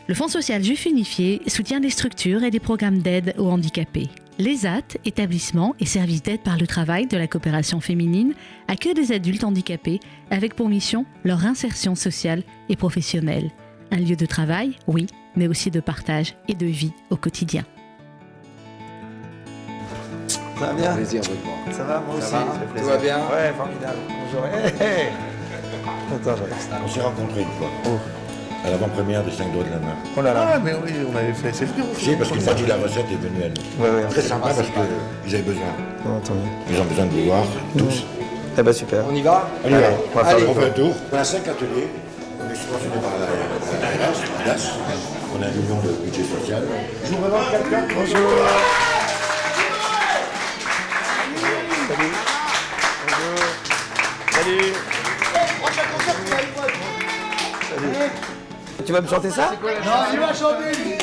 Le Fonds social Juif Unifié soutient des structures et des programmes d'aide aux handicapés. L'ESAT, établissement et service d'aide par le travail de la coopération féminine, accueille des adultes handicapés avec pour mission leur insertion sociale et professionnelle. Un lieu de travail, oui, mais aussi de partage et de vie au quotidien. Ça va bien? Plaisir de te voir. Ça va, moi Ça aussi, va? ça fait plaisir. Tout va bien? Ouais, formidable. Bonjour. Hey. Attends, j'arrête. On s'est rencontrés une fois, à l'avant-première des 5 doigts de la main. Oh là là. Ah, mais oui, on avait fait. C'est venu. Si, parce qu'une partie de la recette est venue à nous. Ouais. Très sympa parce qu'ils avaient besoin. Non, tant mieux. Ils ont besoin de vous voir, tous. Eh ben super. On y va? On y va. On va faire Allez. On fait un tour. On a 5 ateliers. On est subventionné par la DAS. On a 1 million de budget social. Je vous présente quelqu'un. Bonjour. Salut. Bonjour. Salut. Salut. Tu vas me chanter ça? Non, il va chanter, lui.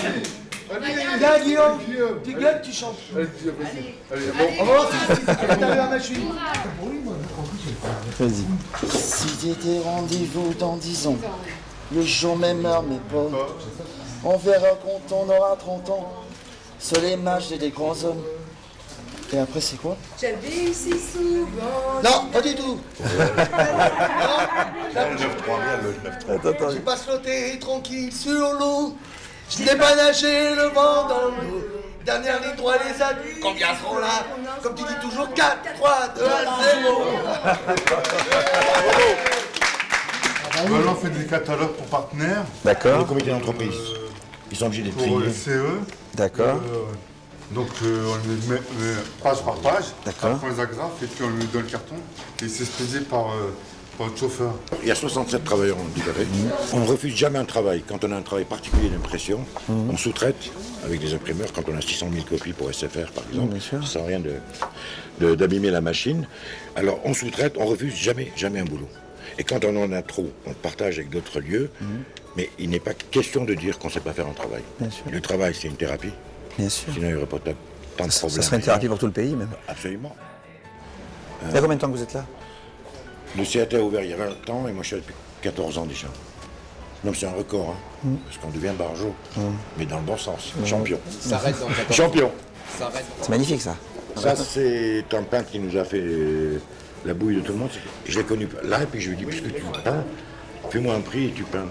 Viens, Guillaume. Tu gueules, tu chantes. On va voir si t'as la machine. Vas-y. Si t'étais rendez-vous dans 10 ans, le jour même heure, mais pas. On verra quand on aura 30 ans. Seuls les mages et les grands hommes. Et après, c'est quoi? J'avais eu si souvent. Non, pas du tout. Je passe flotter tranquille sur l'eau. Je n'ai pas nagé le vent dans l'eau. Dernière ligne droite, les adultes. Combien seront là? Comme tu dis toujours, 4, 3, 2, 0. Maintenant, on fait des catalogues pour partenaires, Le D'accord. comité d'entreprise. Ils sont obligés d'être pour le triés. CE. D'accord. Donc, on les met page par page. D'accord. Après, on les agrafe et puis on lui donne le carton. Et c'est expédié par le chauffeur. Il y a 67 travailleurs handicapés. On ne refuse jamais un travail. Quand on a un travail particulier d'impression, on sous-traite avec des imprimeurs. Quand on a 600 000 copies pour SFR, par exemple, bien sûr. sans rien d'abîmer la machine. Alors, on sous-traite, on refuse jamais un boulot. Et quand on en a trop, on partage avec d'autres lieux. Mais il n'est pas question de dire qu'on ne sait pas faire un travail. Bien sûr. Le travail, c'est une thérapie. Bien sûr. Sinon, il n'y aurait pas tant de Ça problèmes. serait une thérapie pour tout le pays, même. Absolument. Il y a combien de temps que vous êtes là? Le CAT a ouvert il y a 20 ans et moi je suis là depuis 14 ans déjà. Donc c'est un record, parce qu'on devient barjot, mais dans le bon sens. Champion. Ça arrête dans 14 Champion. Ça arrête dans... C'est magnifique, ça. Ça, c'est un peintre qui nous a fait la bouille de tout le monde. Je l'ai connu là et puis je lui ai dit, puisque tu peins, fais-moi un prix et tu peins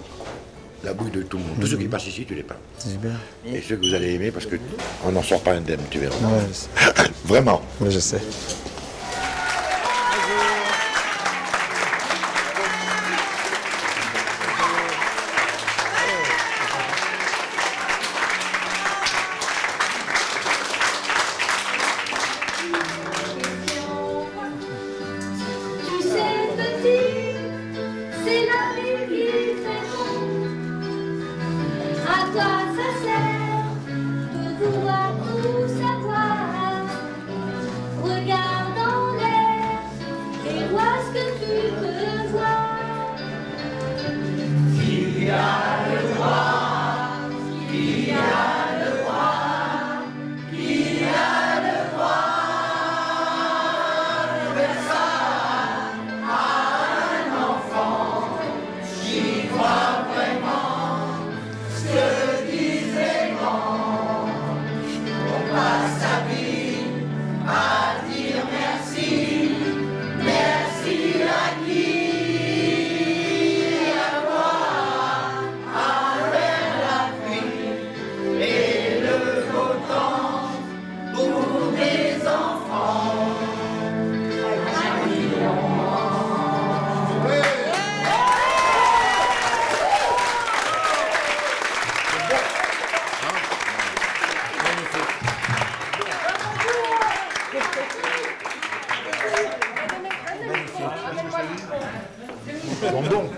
la bouille de tout le monde. Tous ceux qui passent ici, tu les peins. C'est super. Et ceux que vous allez aimer, parce qu'on n'en sort pas indemne, tu verras. Ouais, je sais. Vraiment. Ouais, je sais. Tu sais, petit, c'est la vie qui fait bon. À quoi ça sert de vouloir tout savoir? Regarde en l'air et vois ce que tu peux voir.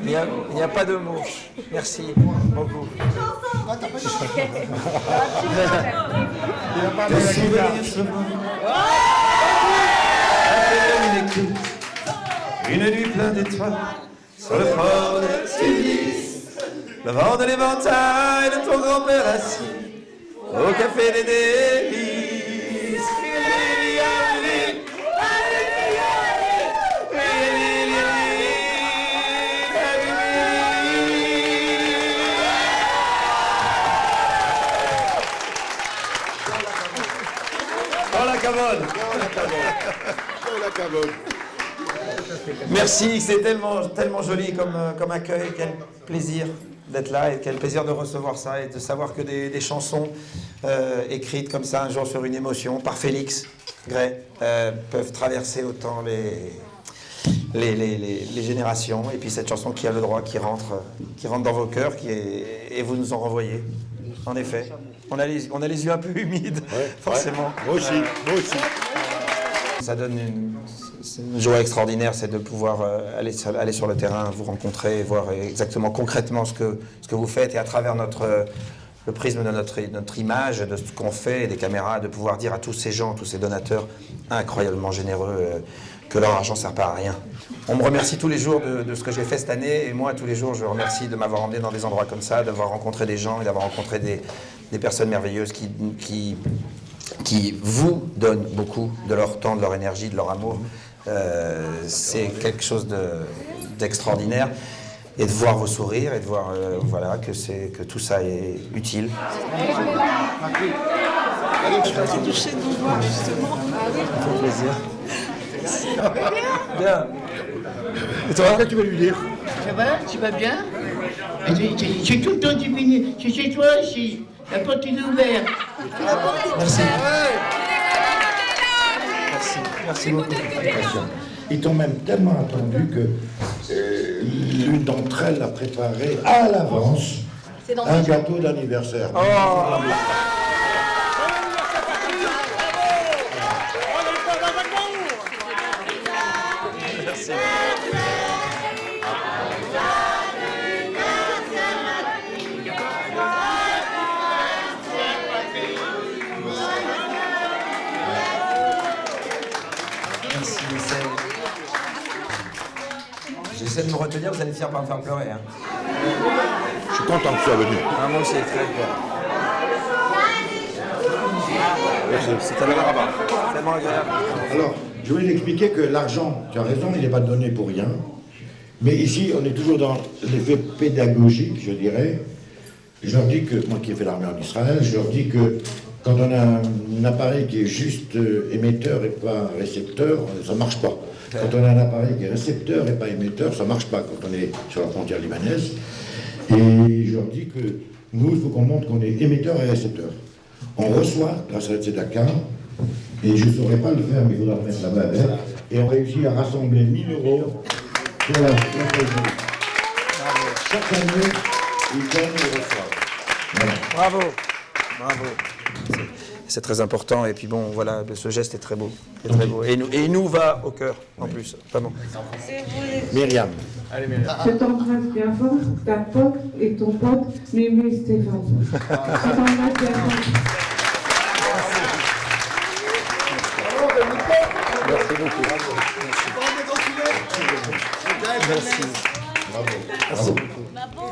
Il n'y a pas de mots. Merci beaucoup. Des souvenirs se une nuit pleine d'étoiles sur le fort de Sylvis. Le vent de l'éventail de ton grand-père assis au café des délices. Cavone. Merci, c'est tellement joli comme accueil. Quel plaisir d'être là et quel plaisir de recevoir ça et de savoir que des chansons écrites comme ça un jour sur une émotion par Félix Gray peuvent traverser autant les générations. Et puis cette chanson qui a le droit, qui rentre dans vos cœurs et vous nous en renvoyez. En effet, on a les yeux un peu humides, forcément. Ouais. Moi aussi. Ça donne une joie extraordinaire, c'est de pouvoir aller sur le terrain, vous rencontrer, et voir exactement concrètement ce que vous faites, et à travers le prisme de notre image, de ce qu'on fait, et des caméras, de pouvoir dire à tous ces gens, tous ces donateurs incroyablement généreux, que leur argent ne sert pas à rien. On me remercie tous les jours de ce que j'ai fait cette année, et moi tous les jours je remercie de m'avoir emmené dans des endroits comme ça, d'avoir rencontré des gens et d'avoir rencontré des personnes merveilleuses qui vous donnent beaucoup de leur temps, de leur énergie, de leur amour. C'est quelque chose d'extraordinaire. Et de voir vos sourires et de voir que tout ça est utile. Je suis touchée de vous voir, justement. Ça fait plaisir. Bien. Et toi, qu'est-ce que tu vas lui dire? Ça va? Tu vas bien? C'est tout le temps du venu. C'est chez toi aussi. La porte est ouverte. Merci. Merci beaucoup. Ils t'ont même tellement attendu que l'une d'entre elles a préparé à l'avance un gâteau d'anniversaire. Oh. Merci. J'essaie de me retenir, vous allez finir par me faire pleurer. Hein. Je suis content que tu sois venu. Ah, moi aussi, très bien. C'est tellement agréable. Alors, je voulais expliquer que l'argent, tu as raison, il n'est pas donné pour rien. Mais ici, on est toujours dans l'effet pédagogique, je dirais. Je leur dis que, moi qui ai fait l'armée en Israël, je leur dis que quand on a un appareil qui est juste émetteur et pas récepteur, ça ne marche pas. Quand on a un appareil qui est récepteur et pas émetteur, ça ne marche pas quand on est sur la frontière libanaise. Et je leur dis que nous, il faut qu'on montre qu'on est émetteur et récepteur. On reçoit grâce à la Tzedaka, et je ne saurais pas le faire, mais il faudra le mettre là-bas avec, et on réussit à rassembler 1 000 euros pour la projet. Chaque année, ils donnent et reçoivent. Voilà. Bravo. C'est très important, et puis bon, voilà, ce geste est très beau. Et il nous va au cœur, en plus. Vraiment. Myriam. Allez, Myriam. Je t'embrasse bien fort, ta pote et ton pote, Mémé Stéphane. Je t'embrasse bien fort. Merci beaucoup. Merci. Bravo. Merci beaucoup.